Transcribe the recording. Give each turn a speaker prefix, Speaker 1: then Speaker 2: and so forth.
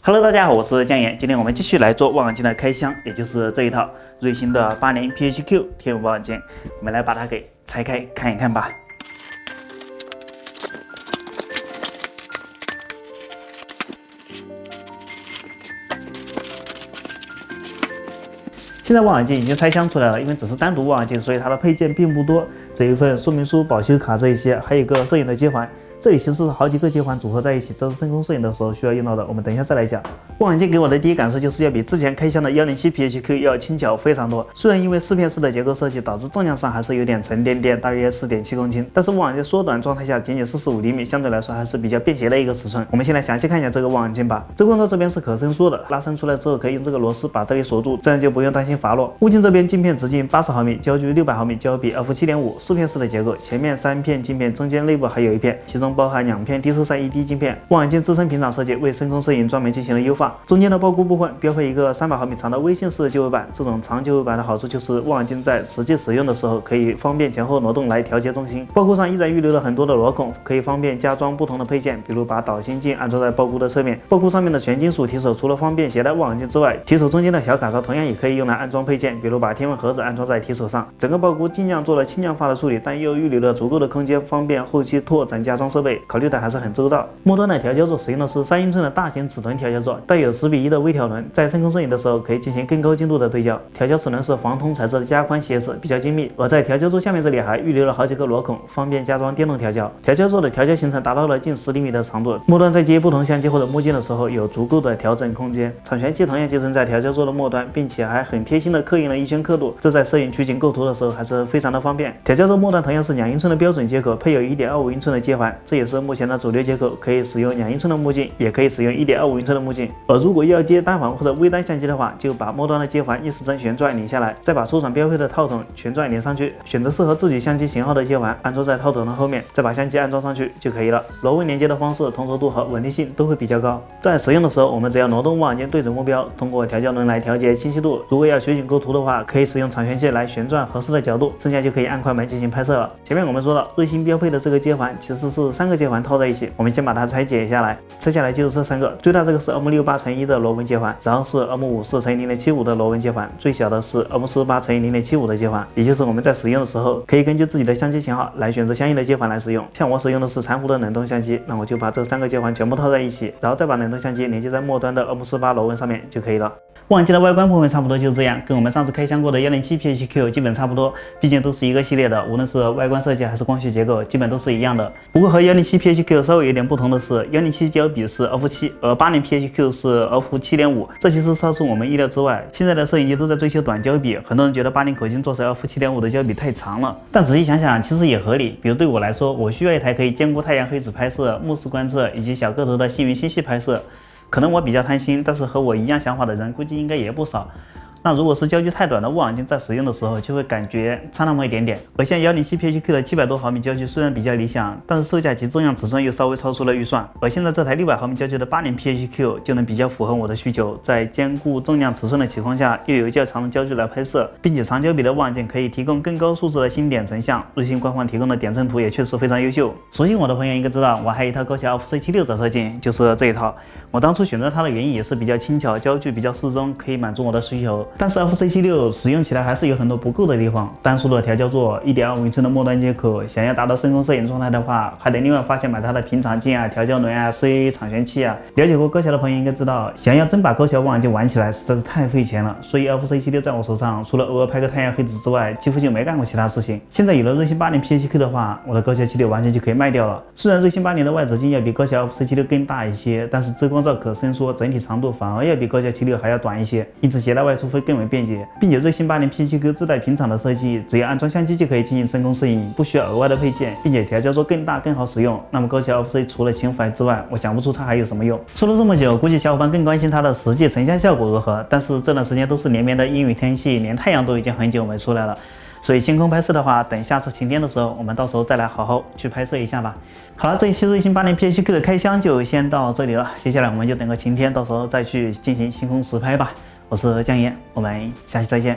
Speaker 1: Hello， 大家好，我是江岩。今天我们继续来做望远镜的开箱，也就是这一套瑞星的80 PHQ 天文望远镜，我们来把它给拆开看一看吧。现在望远镜已经拆箱出来了，因为只是单独望远镜，所以它的配件并不多。这一份说明书、保修卡这一些，还有一个摄影的接环。这里其实是好几个接环组合在一起，这是深空摄影的时候需要用到的。我们等一下再来讲。望远镜给我的第一感受就是要比之前开箱的107 PHQ 要轻巧非常多。虽然因为四片式的结构设计导致重量上还是有点沉甸甸，大约 4.7公斤，但是望远镜缩短状态下仅仅45厘米，相对来说还是比较便携的一个尺寸。我们先来详细看一下这个望远镜吧。遮光罩这边是可伸缩的，拉伸出来之后可以用这个螺丝把这里锁住，这样就不用担心滑落。物镜这边镜片直径80毫米，焦距600毫米，焦比 f7.5， 四片式的结构，前面3片镜片，中间内部还有一片，其中包含2片D43ED 镜片。望远镜支撑平长设计为深空摄影专门进行了优化，中间的包箍部分标配一个300毫米长的微线式的就位板。这种长就位板的好处就是望远镜在实际使用的时候可以方便前后挪动来调节重心。包箍上依然预留了很多的螺孔，可以方便加装不同的配件，比如把导星镜安装在包箍的侧面。包箍上面的全金属提手除了方便携带望远镜之外，提手中间的小卡槽同样也可以用来安装配件，比如把天文盒子安装在提手上。整个包箍尽量做了轻量化的处理，但又预留了足够的空间，方便后期拓展加装设备，考虑的还是很周到。末端的调焦座使用的是3英寸的大型齿轮调焦座，带有10:1的微调轮，在深空摄影的时候可以进行更高精度的对焦。调焦齿轮是黄铜材质的加宽鞋齿，比较精密。而在调焦座下面这里还预留了好几个螺孔，方便加装电动调焦。调焦座的调焦行程达到了近10厘米的长度，末端在接不同相机或者目镜的时候有足够的调整空间。场旋器同样集成在调焦座的末端，并且还很贴心的刻印了1圈刻度，这在摄影取景构图的时候还是非常的方便。调焦座末端同样是2英寸的标准接口，配有1.25英寸的接环，这也是目前的主流接口，可以使用2英寸的目镜，也可以使用1.25英寸的目镜。而如果要接单环或者微单相机的话，就把末端的接环逆时针旋转拧下来，再把出厂标配的套筒旋转连上去，选择适合自己相机型号的接环安装在套筒的后面，再把相机安装上去就可以了。螺纹连接的方式通俗度和稳定性都会比较高。在使用的时候，我们只要挪动望远镜对准目标，通过调焦轮来调节清晰度。如果要取景构图的话，可以使用场旋器来旋转合适的角度，剩下就可以按快门进行拍摄了。前面我们说了，瑞星标配的这个接环其实是3个接环套在一起，我们先把它拆解下来。拆下来就是这3个，最大这个是 M68×1的螺纹接环，然后是 M54×0.75的螺纹接环，最小的是 M48×0.75的接环。也就是我们在使用的时候，可以根据自己的相机型号来选择相应的接环来使用。像我使用的是残弧的冷冻相机，那我就把这3个接环全部套在一起，然后再把冷冻相机连接在末端的 M48螺纹上面就可以了。望远镜的外观部分差不多就是这样，跟我们上次开箱过的107 PHQ 基本差不多，毕竟都是一个系列的，无论是外观设计还是光学结构，基本都是一样的。不过和107 PHQ 稍微有点不同的是，107焦比是 f7， 而80 PHQ 是 f7.5， 这其实超出我们意料之外。现在的摄影机都在追求短焦比，很多人觉得80口径做成 f7.5 的焦比太长了，但仔细想想其实也合理。比如对我来说，我需要一台可以兼顾太阳黑子拍摄、目视观测以及小个头的星云星系拍摄。可能我比较贪心，但是和我一样想法的人估计应该也不少。那如果是焦距太短的望远镜，在使用的时候就会感觉差那么一点点。而像107 PHQ 的700多毫米焦距虽然比较理想，但是售价及重量尺寸又稍微超出了预算。而现在这台600毫米焦距的80 PHQ 就能比较符合我的需求，在兼顾重量尺寸的情况下，又有较长的焦距来拍摄，并且长焦比的望远镜可以提供更高素质的星点成像。瑞星官方提供的点阵图也确实非常优秀。熟悉我的朋友应该知道，我还有一套高桥 FC76 折射镜，就是这一套。我当初选择它的原因也是比较轻巧，焦距比较适中，可以满足我的需求。但是 FC76 使用起来还是有很多不够的地方，单数的调焦座、1.25英寸的末端接口，想要达到深空摄影状态的话，还得另外花钱买它的平长镜啊、调焦轮啊、CAA 场旋器啊。了解过高桥的朋友应该知道，想要真把高桥望远镜玩起来实在是太费钱了，所以 FC76 在我手上除了偶尔拍个太阳黑子之外，几乎就没干过其他事情。现在有了瑞星80 PHQ 的话，我的高桥76完全就可以卖掉了。虽然瑞星80的外直径要比高桥 FC76 更大一些，但是遮光罩可伸缩，整体长度反而要比高桥76还要短一些，因此携带外出会更为便捷。并且瑞星80 PHQ 自带平场的设计，只要安装相机就可以进行深空摄影，不需要额外的配件，并且调焦座更大更好使用。那么高桥 FC 除了情怀之外，我想不出它还有什么用。说了这么久，估计小伙伴更关心它的实际成像效果如何。但是这段时间都是连绵的阴雨天气，连太阳都已经很久没出来了。所以星空拍摄的话，等下次晴天的时候，我们到时候再来好好去拍摄一下吧。好了，这一期瑞星80 PHQ 的开箱就先到这里了，接下来我们就等个晴天，到时候再去进行星空实拍吧。我是江岩，我们下期再见。